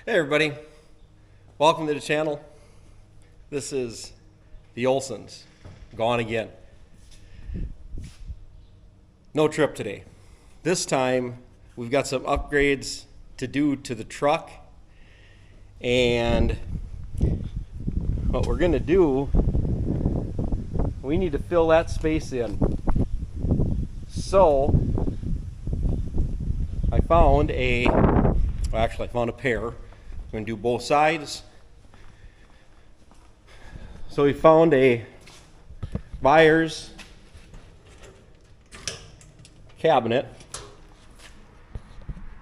Hey everybody, welcome to the channel. This is the Olsons, gone again. No trip today. This time we've got some upgrades to do to the truck, and what we're gonna do, we need to fill that space in. So I found a pair. I'm going to do both sides. So we found a Byers cabinet.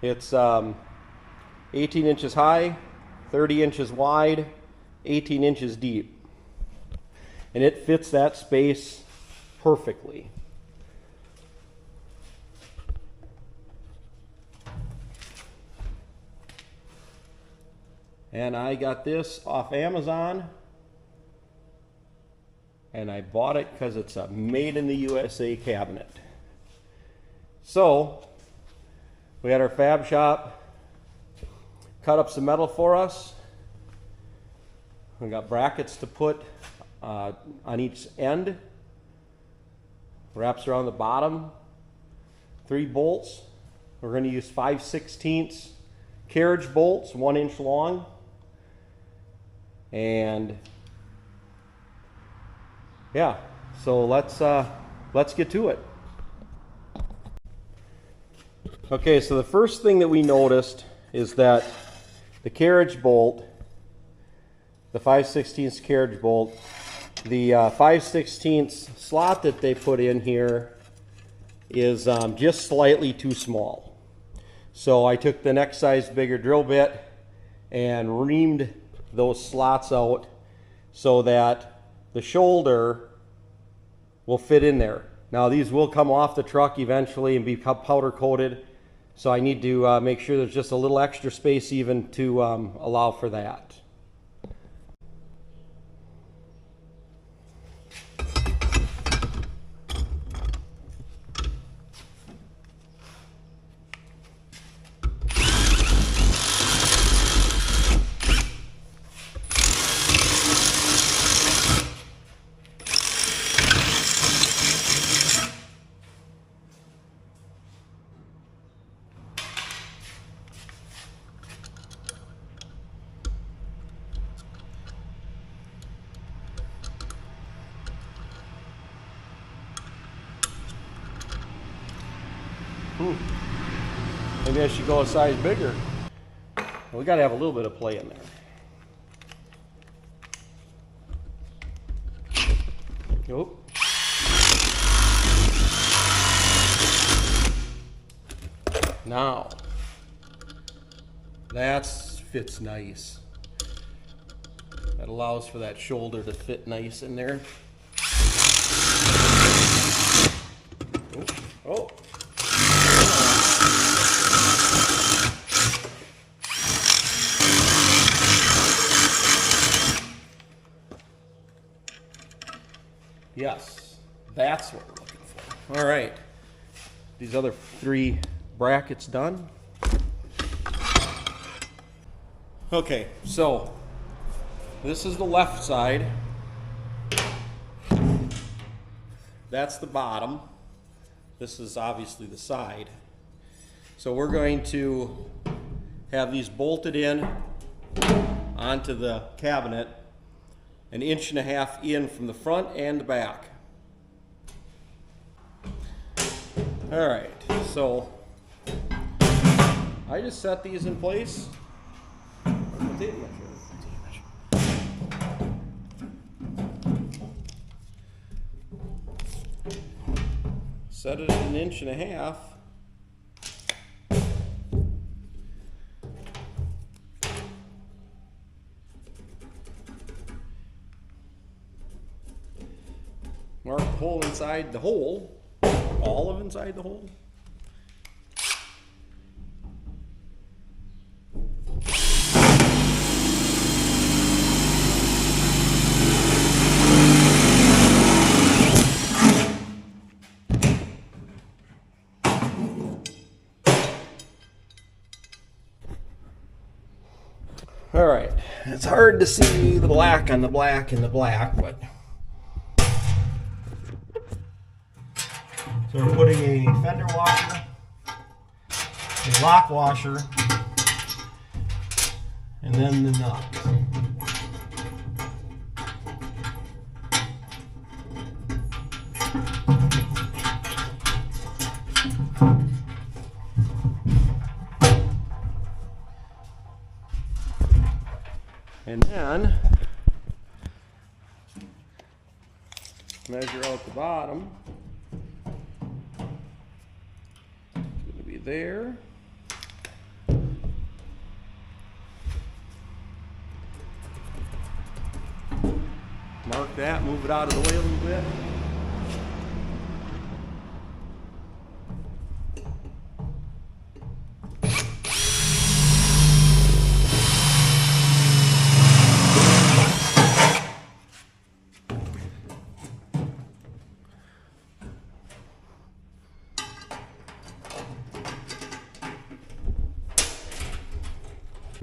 It's 18 inches high, 30 inches wide, 18 inches deep. And it fits that space perfectly. And I got this off Amazon, and I bought it because it's a made in the USA cabinet. So we had our fab shop cut up some metal for us. We got brackets to put on each end, wraps around the bottom, 3 bolts. We're going to use 5/16 carriage bolts, 1 inch long. And yeah, so let's get to it. Okay, so the first thing that we noticed is that the carriage bolt, the 5/16 carriage bolt, the 5/16 slot that they put in here is just slightly too small. So I took the next size bigger drill bit and reamed those slots out so that the shoulder will fit in there. Now these will come off the truck eventually and be powder coated, so I need to make sure there's just a little extra space even to allow for that. Maybe I should go a size bigger. We got to have a little bit of play in there. Oh. Now, that fits nice. That allows for that shoulder to fit nice in there. Oh. Yes, that's what we're looking for. All right, these other 3 brackets done. Okay, so this is the left side. That's the bottom. This is obviously the side. So we're going to have these bolted in onto the cabinet 1.5 inches in from the front and the back. All right, so I just set these in place. Set it at 1.5 inches. Mark the hole inside the hole, all of inside the hole. All right, it's hard to see the black on the black and the black, but so we're putting a fender washer, a lock washer, and then the nut. And then measure out the bottom. It's going to be there. Mark that, move it out of the way a little bit.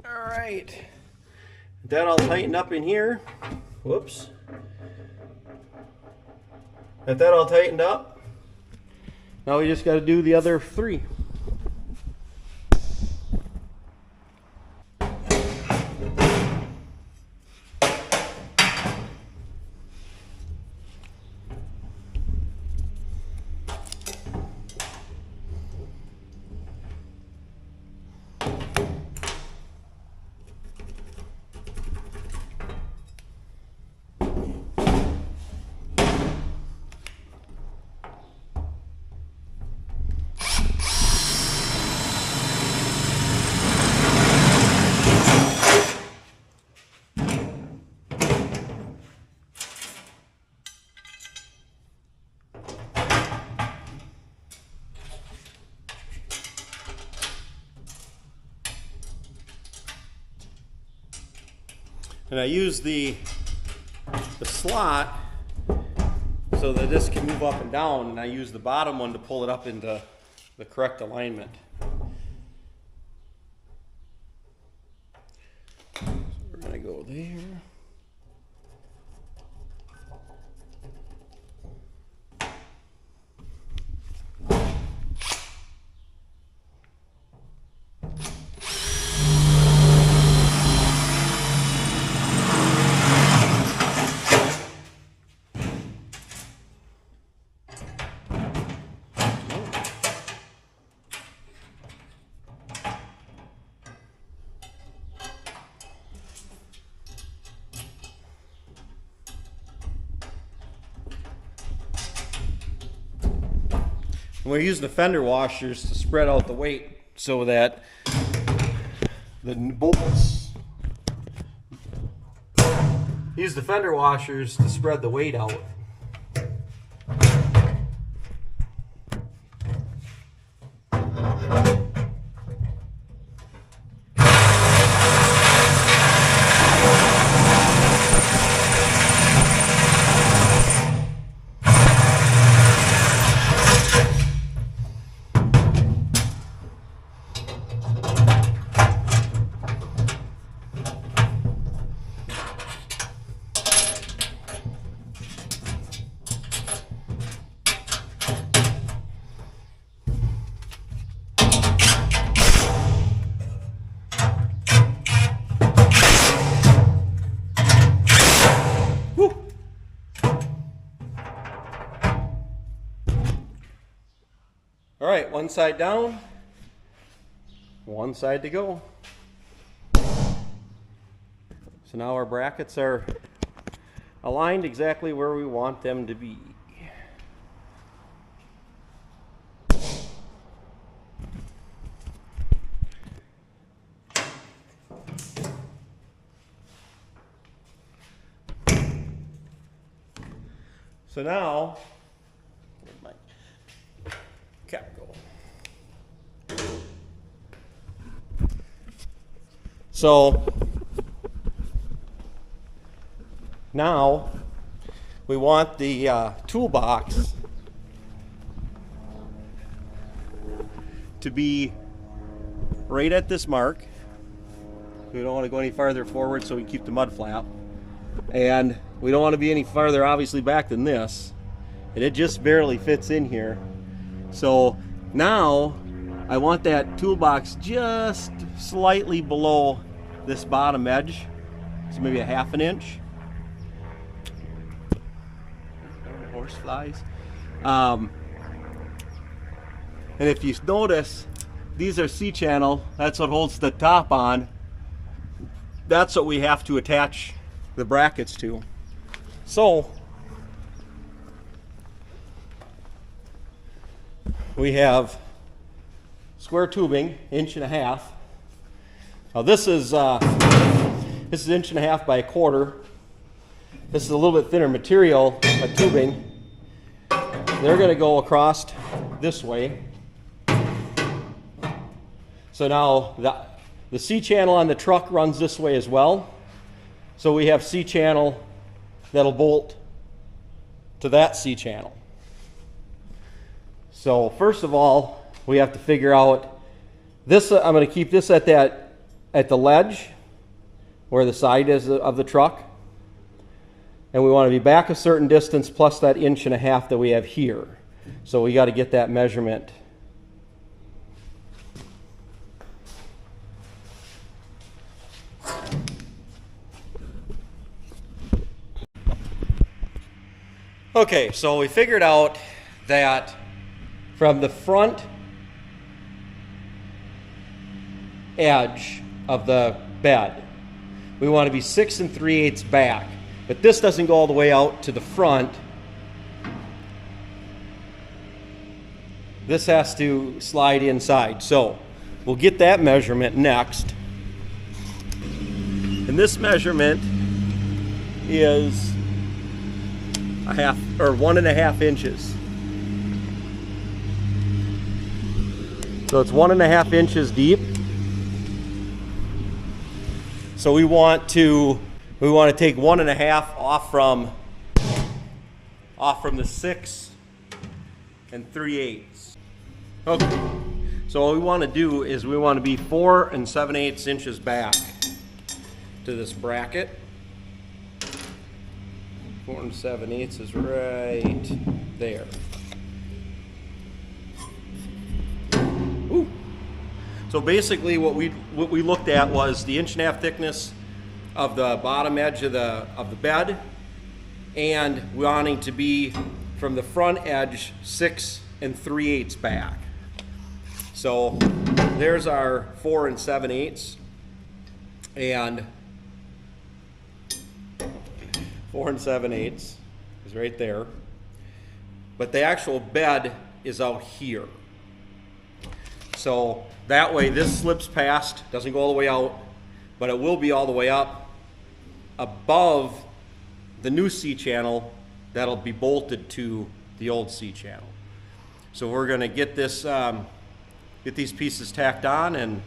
Alright, that all tightened up in here. Whoops. Got that all tightened up. Now we just got to do the other three. And I use the slot so that this can move up and down, and I use the bottom one to pull it up into the correct alignment. So we're going to go there. And we're using the fender washers to spread out the weight so that the bolts, use the fender washers to spread the weight out. All right, one side down, one side to go. So now our brackets are aligned exactly where we want them to be. So now, where'd my cap go? So now we want the toolbox to be right at this mark. We don't want to go any farther forward so we can keep the mud flap. And we don't want to be any farther obviously back than this. And it just barely fits in here. So now I want that toolbox just slightly below this bottom edge. So maybe a half an inch. Horse flies. And if you notice, these are C-channel. That's what holds the top on. That's what we have to attach the brackets to. So we have square tubing, 1.5 inches. Now this is 1.5 inches by 1/4. This is a little bit thinner material, a tubing. They're going to go across this way. So now the C-channel on the truck runs this way as well. So we have C-channel that'll bolt to that C-channel. So first of all, we have to figure out this. I'm going to keep this at the ledge where the side is of the truck. And we want to be back a certain distance plus that 1.5 inches that we have here. So we got to get that measurement. Okay, so we figured out that from the front edge of the bed, we want to be 6 3/8 back. But this doesn't go all the way out to the front. This has to slide inside. So we'll get that measurement next. And this measurement is 1.5 inches. So it's 1.5 inches deep. So we want to take 1.5 off from the 6 3/8. Okay. So what we want to do is we want to be 4 7/8 inches back to this bracket. 4 7/8 is right there. Ooh. So basically what we looked at was the 1.5 inch thickness of the bottom edge of the bed, and wanting to be from the front edge 6 3/8 back. So there's our 4 7/8, and 4 7/8 is right there. But the actual bed is out here. So that way this slips past, doesn't go all the way out, but it will be all the way up above the new C-channel that'll be bolted to the old C-channel. So we're going to get these pieces tacked on, and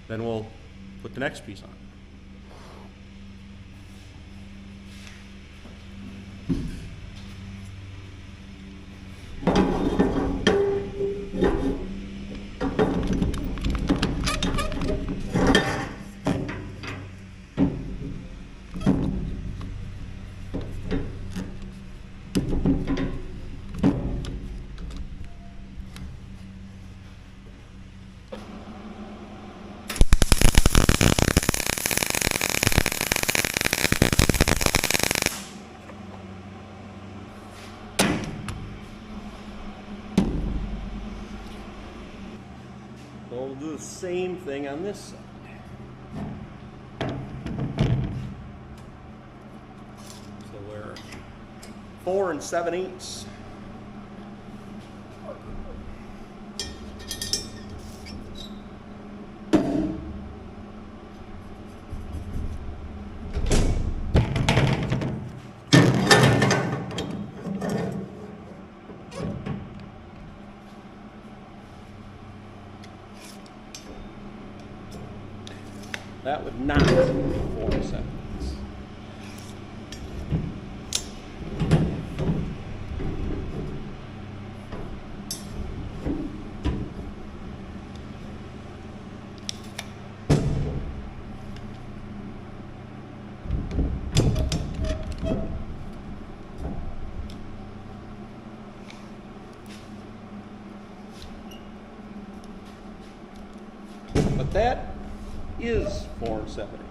then we'll put the next piece on. We'll do the same thing on this side. So we're 4 7/8. That would not be 4 7/8. is 4 7/8.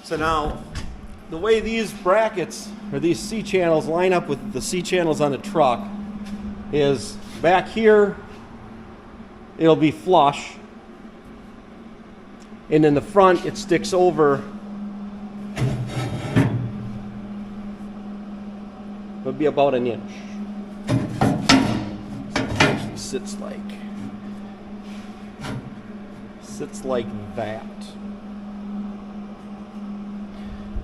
So now, the way these brackets, or these C-channels, line up with the C-channels on a truck is back here, it'll be flush. And in the front, it sticks over. It'll be about an inch. So it actually sits like that.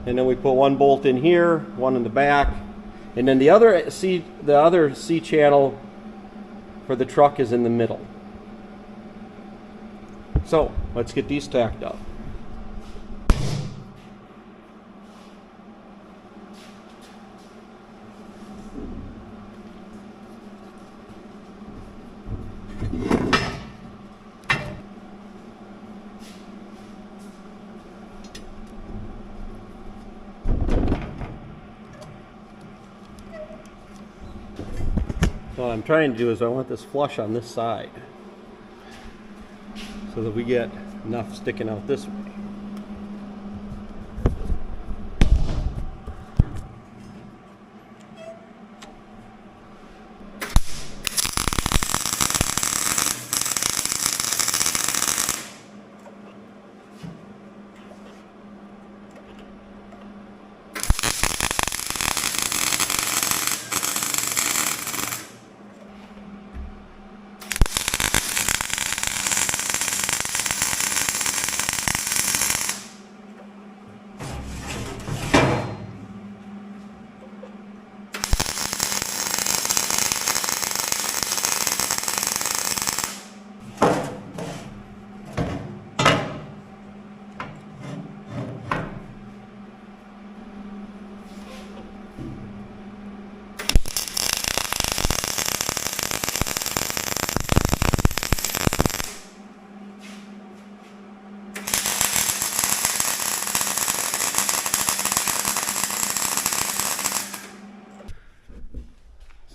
And then we put one bolt in here, one in the back, and then the other C channel for the truck is in the middle. So let's get these tacked up. What I'm trying to do is I want this flush on this side so that we get enough sticking out this way.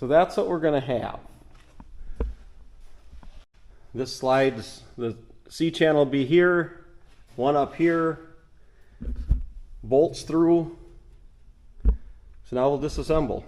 So that's what we're going to have. This slides, the C channel will be here, one up here, bolts through. So now we'll disassemble.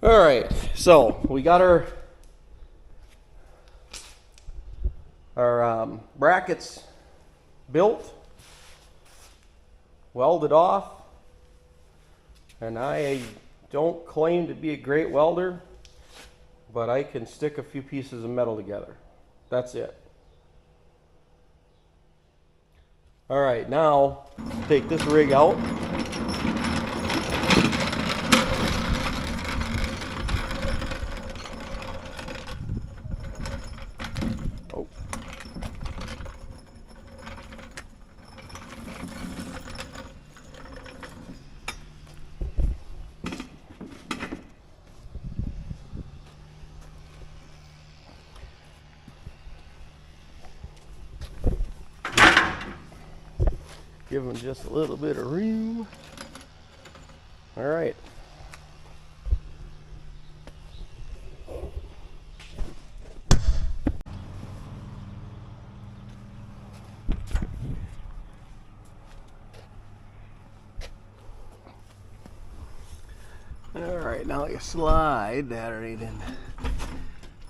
All right, so we got our brackets built, welded off, and I don't claim to be a great welder, but I can stick a few pieces of metal together. That's it. All right, now take this rig out. Oh. Give them just a little bit of room. All right. All right, now you slide that right in.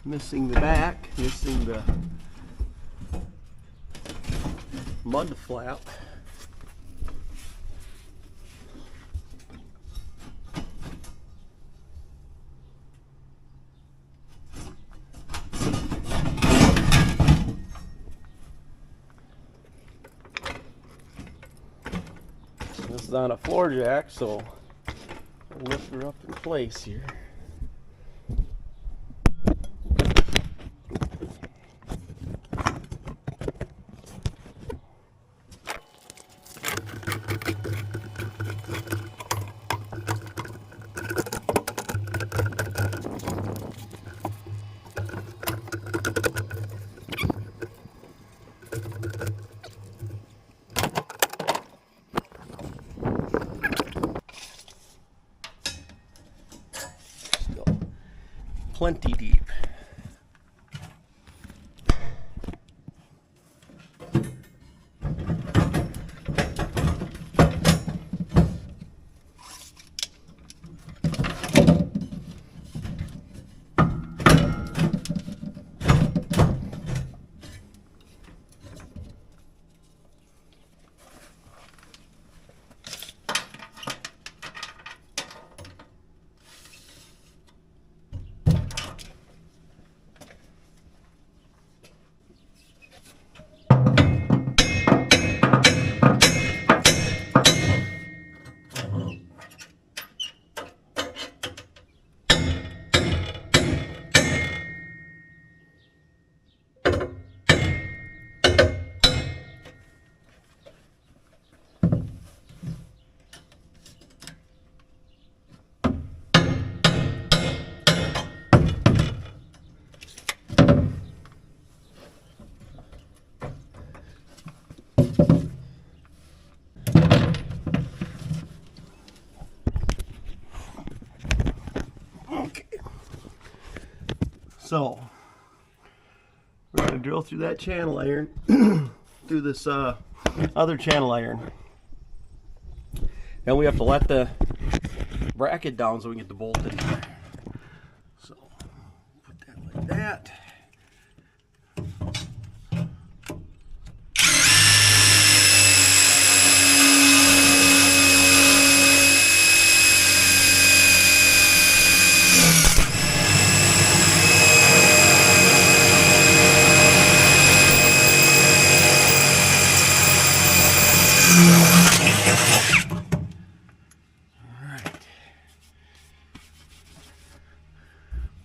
Missing the back, missing the mud flap. This is on a floor jack, so I'll lift her up in place here. Plenty deep. So we're going to drill through that channel iron, through this other channel iron. Then we have to let the bracket down so we can get the bolt in there. So put that like that.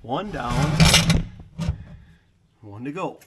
One down, one to go.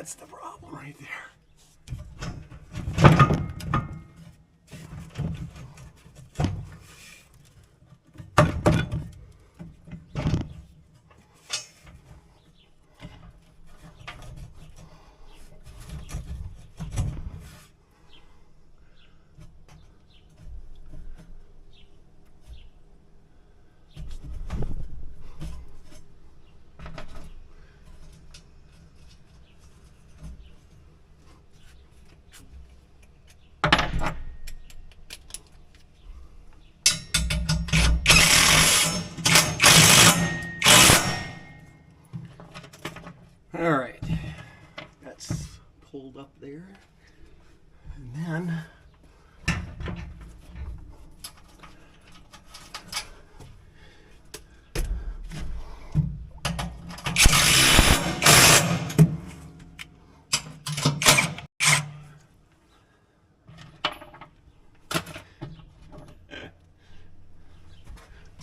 That's the problem right there. All right, that's pulled up there, and then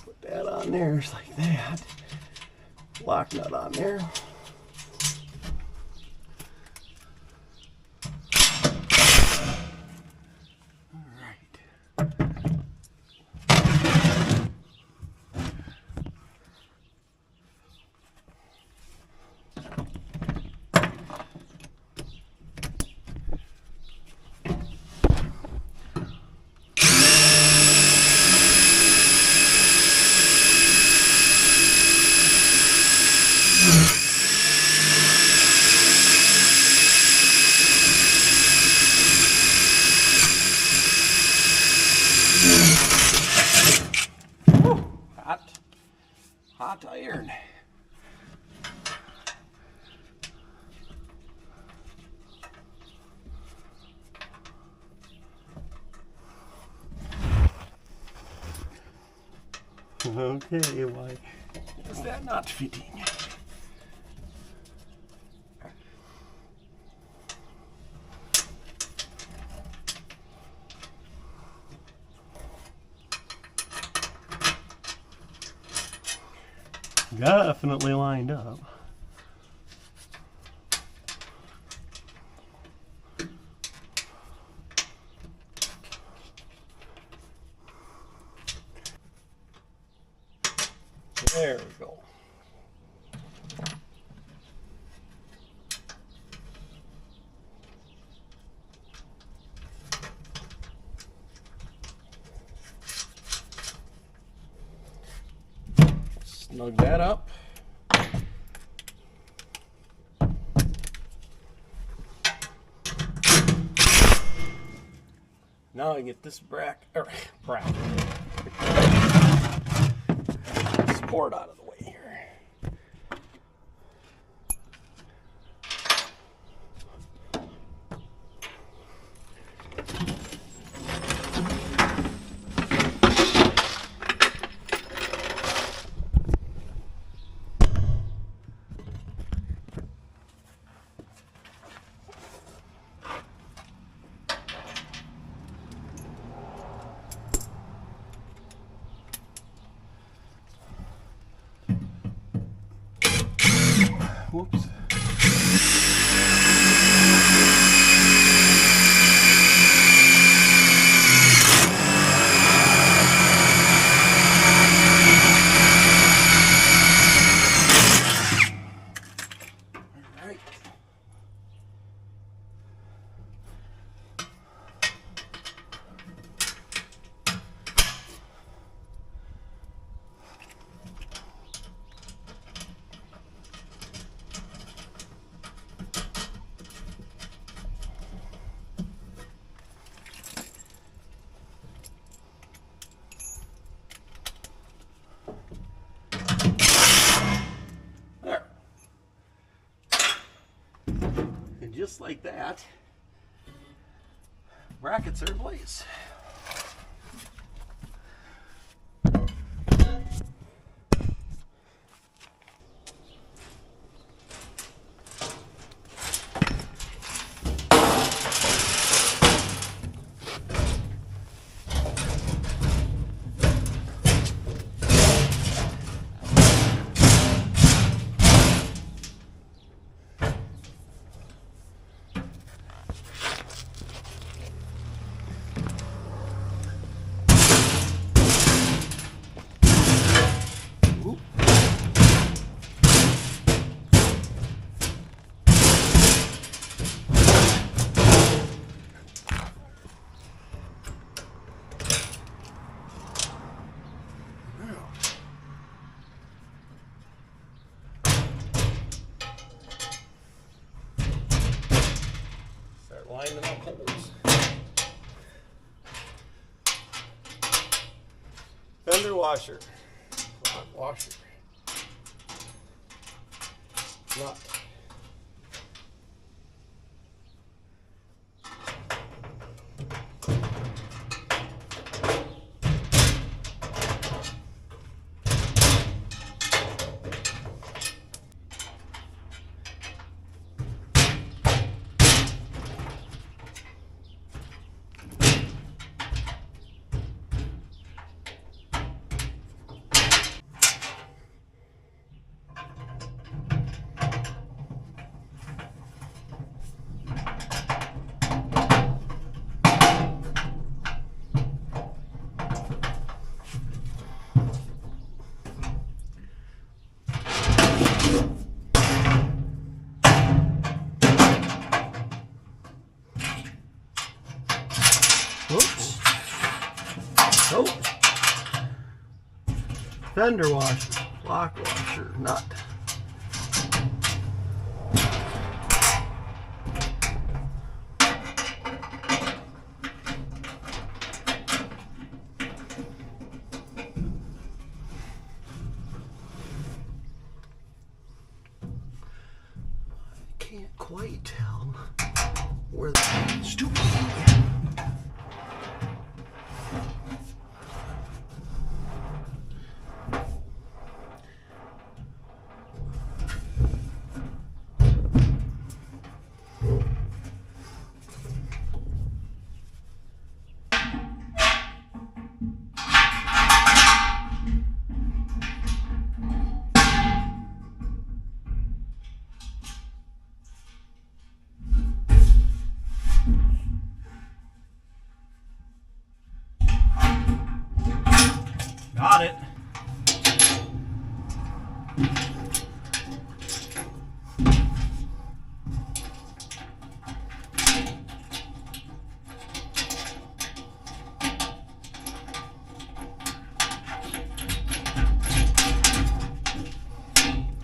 put that on there just like that. Lock nut on there. Hot iron. Okay, why is that not fitting? Definitely lined up. There we go. Snug that up. Now I get this support out of the way here. Whoops. All right. And just like that, brackets are in place. holes. Fender washer. Lock washer. Nut. Oops. Oh. Fender washer, lock washer, nut. I can't quite tell where the stupid. Got it.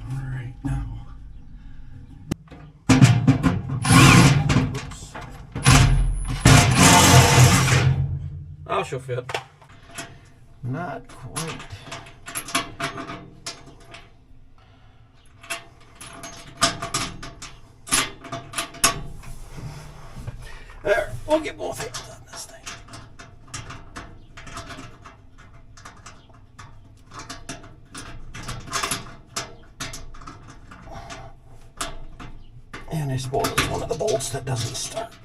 All right, now. Oops. That should fit. Not quite. There, we'll get both hands on this thing. And I suppose it's one of the bolts that doesn't start.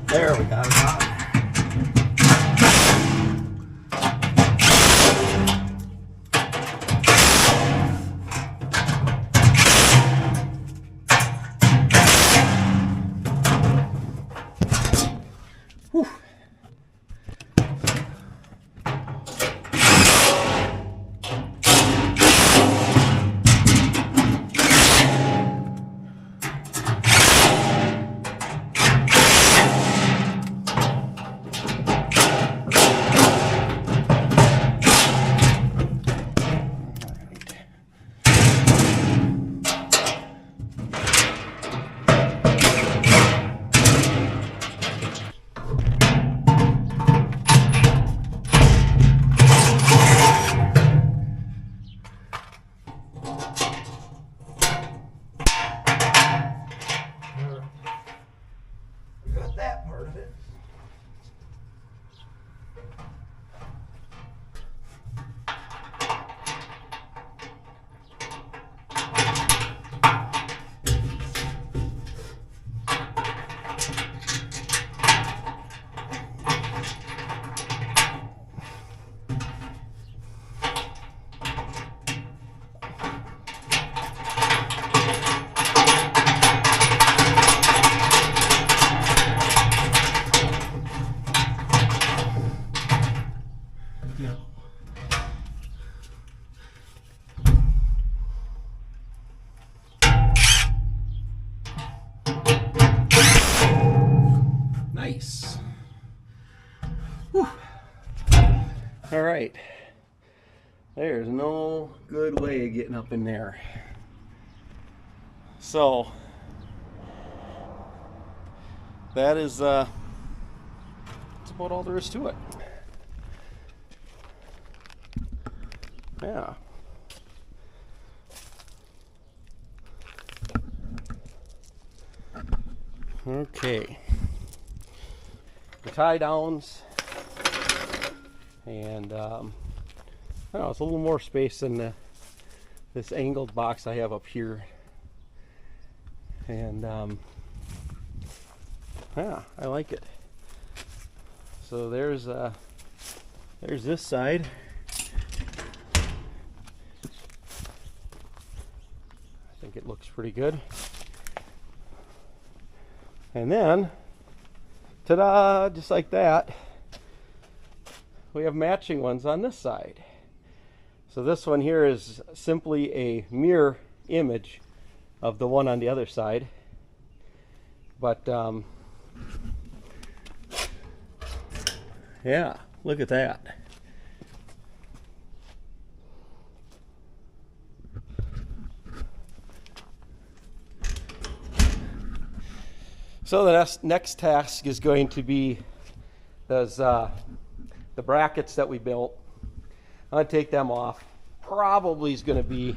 There we got it on. Whew. Got that part of it. Whew. All right. There's no good way of getting up in there. So that is that's about all there is to it. Yeah. Okay. The tie downs, and I don't know, it's a little more space than this angled box I have up here. And yeah, I like it. So there's this side. I think it looks pretty good. And then, ta-da, just like that, we have matching ones on this side. So this one here is simply a mirror image of the one on the other side. But yeah, look at that. So the next task is going to be those the brackets that we built. I'm going to take them off. Probably is going to be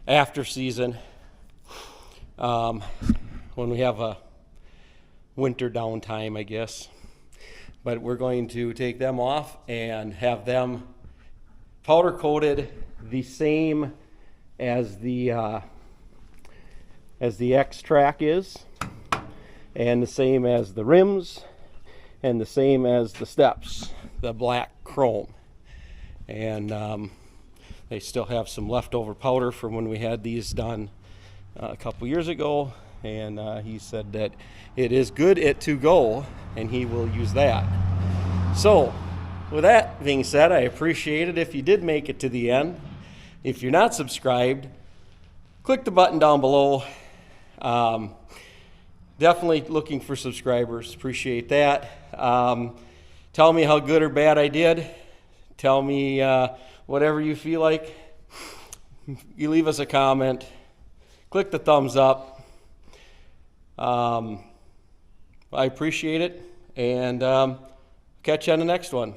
after season, when we have a winter downtime, I guess. But we're going to take them off and have them powder coated the same as the X-Track is, and the same as the rims, and the same as the steps, the black chrome. And they still have some leftover powder from when we had these done a couple years ago, and he said that it is good to go, and he will use that. So with that being said, I appreciate it if you did make it to the end. If you're not subscribed, click the button down below. Definitely looking for subscribers. Appreciate that. Tell me how good or bad I did. Tell me whatever you feel like. You leave us a comment. Click the thumbs up. I appreciate it. And catch you on the next one.